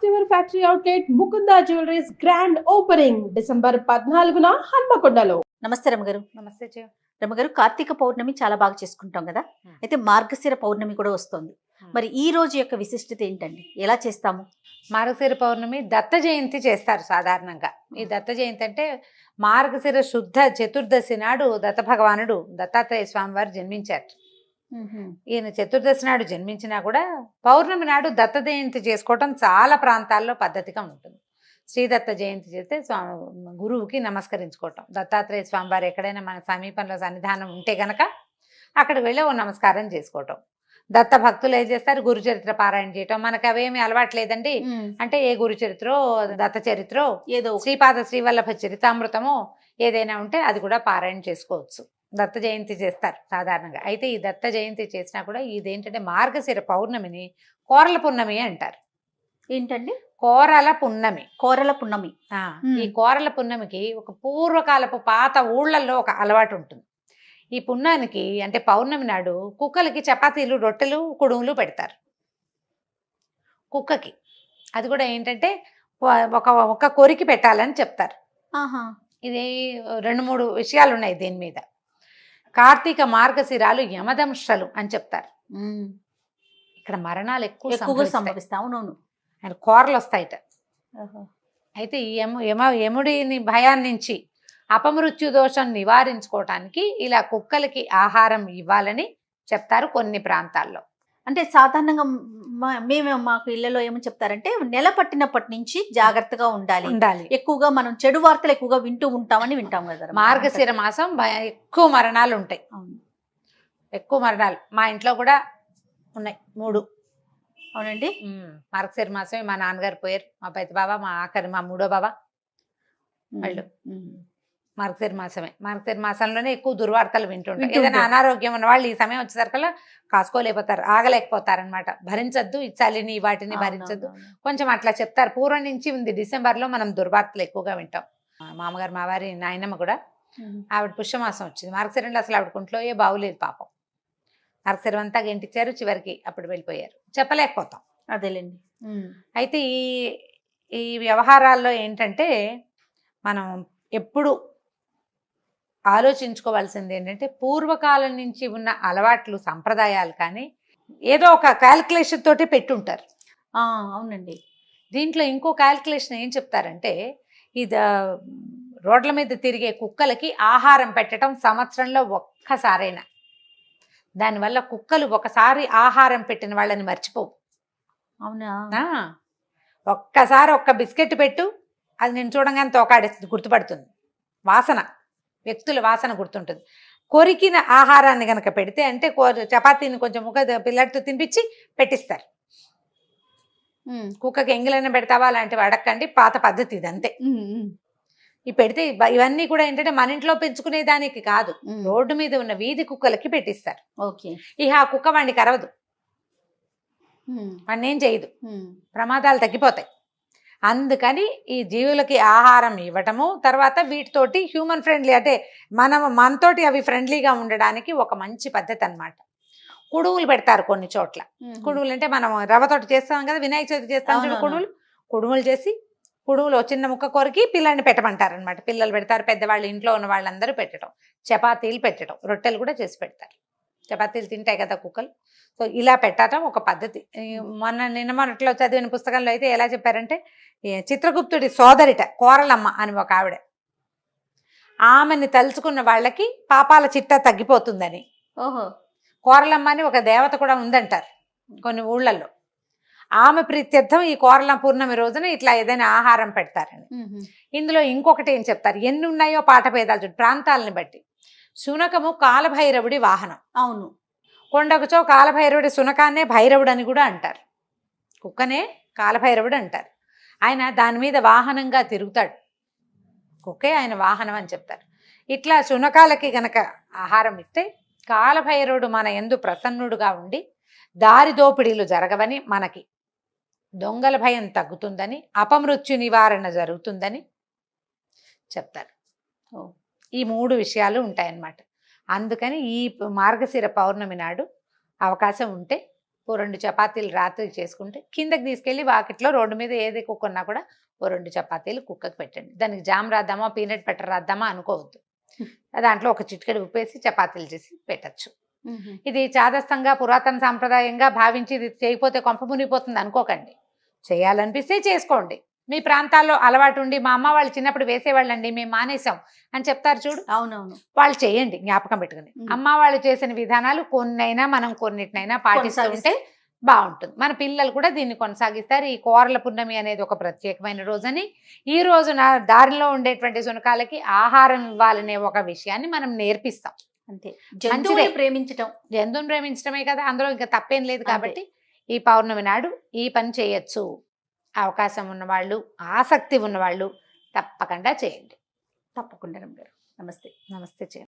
ever factory outlet Mukunda Jewelries grand opening December 14న హన్మకొండలో. నమస్తే రమగారు. నమస్తే జయ. రమగారు, కార్తీక పౌర్ణమి చాలా బాగా చేసుకుంటాం కదా, అయితే మార్గశిర పౌర్ణమి కూడా వస్తుంది. మరి ఈ రోజు యొక్క విశిష్టత ఏంటండి, ఎలా చేస్తాము? మార్గశిర పౌర్ణమి దత్త జయంతి చేస్తారు సాధారణంగా. ఈ దత్త జయంతి అంటే మార్గశిర శుద్ధ చతుర్దశి నాడు దత్త భగవానుడు దత్తాత్రేయ స్వామి వారు జన్మించారు. ఈయన చతుర్దశి నాడు జన్మించినా కూడా పౌర్ణమి నాడు దత్త జయంతి చేసుకోవటం చాలా ప్రాంతాల్లో పద్ధతిగా ఉంటుంది. శ్రీదత్త జయంతి చేస్తే స్వామి గురువుకి నమస్కరించుకోవటం. దత్తాత్రేయ స్వామి వారు ఎక్కడైనా మన సమీపంలో సన్నిధానం ఉంటే గనక అక్కడికి వెళ్ళి ఓ నమస్కారం చేసుకోవటం. దత్త భక్తులు ఏం చేస్తారు, గురు చరిత్ర పారాయణ చేయటం. మనకు అవేమి అలవాట్లేదండి. అంటే ఏ గురు చరిత్రో దత్త చరిత్రో ఏదో శ్రీపాద శ్రీవల్లభ చరితామృతమో ఏదైనా ఉంటే అది కూడా పారాయణ చేసుకోవచ్చు. దత్త జయంతి చేస్తారు సాధారణంగా. అయితే ఈ దత్త జయంతి చేసినా కూడా ఇదేంటంటే మార్గశిర పౌర్ణమిని కోరల పున్నమి అంటారు. ఏంటండి? కోరల పున్నమి. కోరల పున్నమి. ఈ కోరల పున్నమికి ఒక పూర్వకాలపు పాత ఊళ్ళల్లో ఒక అలవాటు ఉంటుంది. ఈ పున్నానికి అంటే పౌర్ణమి నాడు కుక్కలకి చపాతీలు, రొట్టెలు, కుడుములు పెడతారు కుక్కకి. అది కూడా ఏంటంటే ఒక కొరికి పెట్టాలని చెప్తారు. ఇది 2-3 విషయాలు ఉన్నాయి దీని మీద. కార్తీక మార్గశిరాలు యమదంశలు అని చెప్తారు. ఇక్కడ మరణాలు ఎక్కువగా సంభవిస్తాయి. అవునవును. ఆయన కోరలు వస్తాయిట. అయితే ఈ యముడిని భయాన్ని నుంచి అపమృత్యు దోషం నివారించుకోవటానికి ఇలా కుక్కలకి ఆహారం ఇవ్వాలని చెప్తారు కొన్ని ప్రాంతాల్లో. అంటే సాధారణంగా మేము మాకు ఇళ్లలో ఏమని చెప్తారంటే నెల పట్టినప్పటి నుంచి జాగ్రత్తగా ఉండాలి. ఎక్కువగా మనం చెడు వార్తలు ఎక్కువగా వింటాం కదా. మార్గశిర మాసం ఎక్కువ మరణాలు ఉంటాయి. ఎక్కువ మరణాలు మా ఇంట్లో కూడా ఉన్నాయి 3. అవునండి. మార్గశిర మాసమే మా నాన్నగారు పోయారు. మా పెద్ద బాబా, మా ఆఖరి మా 3వ బాబా వాళ్ళు మార్గశిర మాసమే. మార్గశిర మాసంలోనే ఎక్కువ దుర్వార్తలు వింటుంటారు. ఏదైనా అనారోగ్యం ఉన్న వాళ్ళు ఈ సమయం వచ్చేసరికల్లా కాసుకోలేకపోతారు, ఆగలేకపోతారు అనమాట. భరించద్దు, ఈ చలిని వాటిని భరించద్దు కొంచెం అట్లా చెప్తారు. పూర్వం నుంచి ఉంది. డిసెంబర్లో మనం దుర్వార్తలు ఎక్కువగా వింటాం. మామగారు, మా వారి నాయనమ్మ కూడా ఆవిడ పుష్యమాసం వచ్చింది. మార్గశిరంలో అసలు ఆవిడ కుంట్లో బాగులేదు పాపం. మార్గశిరం అంతా గెంటిచ్చారు, చివరికి అప్పుడు వెళ్ళిపోయారు. చెప్పలేకపోతాం. అదేలేండి. అయితే ఈ వ్యవహారాల్లో ఏంటంటే మనం ఎప్పుడు ఆలోచించుకోవాల్సింది ఏంటంటే పూర్వకాలం నుంచి ఉన్న అలవాట్లు, సంప్రదాయాలు కానీ ఏదో ఒక క్యాల్కులేషన్ తోటి పెట్టుంటారు. అవునండి. దీంట్లో ఇంకో క్యాల్కులేషన్ ఏం చెప్తారంటే ఇది రోడ్ల మీద తిరిగే కుక్కలకి ఆహారం పెట్టడం సంవత్సరంలో ఒక్కసారైనా. దానివల్ల కుక్కలు ఒకసారి ఆహారం పెట్టిన వాళ్ళని మర్చిపోవు. అవునా? ఒక్కసారి ఒక్క బిస్కెట్ పెట్టు, అది నేను చూడంగానే తోకాడేస్తుంది, గుర్తుపడుతుంది. వాసన, వ్యక్తుల వాసన గుర్తుంటుంది. కొరికిన ఆహారాన్ని కనుక పెడితే అంటే చపాతీని కొంచెం పిల్లడితో తినిపించి పెట్టిస్తారు. కుక్కకి ఎంగిలైనా పెడతావా అలాంటివి అడక్కండి, పాత పద్ధతి ఇదంతే. ఈ పెడితే ఇవన్నీ కూడా ఏంటంటే మన ఇంట్లో పెంచుకునే దానికి కాదు, రోడ్డు మీద ఉన్న వీధి కుక్కలకి పెట్టిస్తారు. ఇక ఆ కుక్క వాడిని కరవదు, వాడిని ఏం చేయదు, ప్రమాదాలు తగ్గిపోతాయి. అందుకని ఈ జీవులకి ఆహారం ఇవ్వటము, తర్వాత వీటితోటి హ్యూమన్ ఫ్రెండ్లీ అంటే మనతోటి అవి ఫ్రెండ్లీగా ఉండడానికి ఒక మంచి పద్ధతి అన్నమాట. కుడుములు పెడతారు కొన్ని చోట్ల. కుడుములు అంటే మనం రవ్వతోటి చేస్తాం కదా, వినాయక చవితి చేస్తాం చూడు, కుడుములు చేసి కుడుములో చిన్న ముక్క కొరికి పిల్లల్ని పెట్టమంటారు అనమాట. పిల్లలు పెడతారు, పెద్దవాళ్ళు ఇంట్లో ఉన్న వాళ్ళందరూ పెట్టడం, చపాతీలు పెట్టడం, రొట్టెలు కూడా చేసి పెడతారు. చపాతీలు తింటాయి కదా కుక్కలు. సో ఇలా పెట్టడం ఒక పద్ధతి. నిన్న మొన్నట్లో చదివిన పుస్తకంలో అయితే ఎలా చెప్పారంటే చిత్రగుప్తుడి సోదరిట కోరలమ్మ అని ఒక ఆవిడ, ఆమెని తలుచుకున్న వాళ్ళకి పాపాల చిట్టా తగ్గిపోతుందని. కోరలమ్మ అని ఒక దేవత కూడా ఉందంటారు కొన్ని ఊళ్ళల్లో. ఆమె ప్రీత్యర్థం ఈ కోరల పూర్ణమి రోజున ఇట్లా ఏదైనా ఆహారం పెడతారని. ఇందులో ఇంకొకటి ఏం చెప్తారు, ఎన్ని ఉన్నాయో పాఠభేదాలు చూడు ప్రాంతాలని బట్టి. శునకము కాలభైరవుడి వాహనం. అవును. కొండకుచో కాలభైరవుడి శునకాన్నే భైరవుడు అని కూడా అంటారు. కుక్కనే కాలభైరవుడు అంటారు. ఆయన దాని మీద వాహనంగా తిరుగుతాడు, కుక్కే ఆయన వాహనం అని చెప్తారు. ఇట్లా శునకాలకి గనక ఆహారం ఇస్తే కాలభైరవుడు మన యందు ప్రసన్నుడుగా ఉండి దారి దోపిడీలు జరగవని, మనకి దొంగల భయం తగ్గుతుందని, అపమృత్యు నివారణ జరుగుతుందని చెప్తారు. ఈ 3 విషయాలు ఉంటాయన్నమాట. అందుకని ఈ మార్గశిర పౌర్ణమి నాడు అవకాశం ఉంటే ఓ 2 చపాతీలు రాత్రి చేసుకుంటే కిందకి తీసుకెళ్ళి వాకిట్లో రోడ్డు మీద ఏది కుక్కున్నా కూడా ఓ 2 చపాతీలు కుక్కకి పెట్టండి. దానికి జామ్ రాద్దామా పీనట్ బటర్ రాద్దామా అనుకోవద్దు. దాంట్లో ఒక చిటికెడు ఉప్పేసి చపాతీలు చేసి పెట్టచ్చు. ఇది చాదస్తంగా పురాతన సాంప్రదాయంగా భావించి ఇది చేయకపోతే కొంప మునిగిపోతుంది అనుకోకండి. చేయాలనిపిస్తే చేసుకోండి. మీ ప్రాంతాల్లో అలవాటు ఉండి మా అమ్మ వాళ్ళు చిన్నప్పుడు వేసేవాళ్ళండి మేము మానేసాం అని చెప్తారు చూడు, అవునవును, వాళ్ళు చేయండి జ్ఞాపకం పెట్టుకుని. అమ్మ వాళ్ళు చేసిన విధానాలు కొన్నైనా మనం కొన్నిటినైనా పాటిస్తుంటే బాగుంటుంది. మన పిల్లలు కూడా దీన్ని కొనసాగిస్తారు. ఈ కోరల పున్నమి అనేది ఒక ప్రత్యేకమైన రోజని, ఈ రోజున దారిలో ఉండేటువంటి శునకాలకి ఆహారం ఇవ్వాలనే ఒక విషయాన్ని మనం నేర్పిస్తాం. అంతే, జంతువుని ప్రేమించటం, జంతువుని ప్రేమించడమే కదా, అందులో ఇంకా తప్పేం లేదు. కాబట్టి ఈ పౌర్ణమి నాడు ఈ పని చేయొచ్చు. అవకాశం ఉన్నవాళ్ళు, ఆసక్తి ఉన్నవాళ్ళు తప్పకుండా చేయండి. తప్పకుండా రమ్య గారు. నమస్తే. నమస్తే.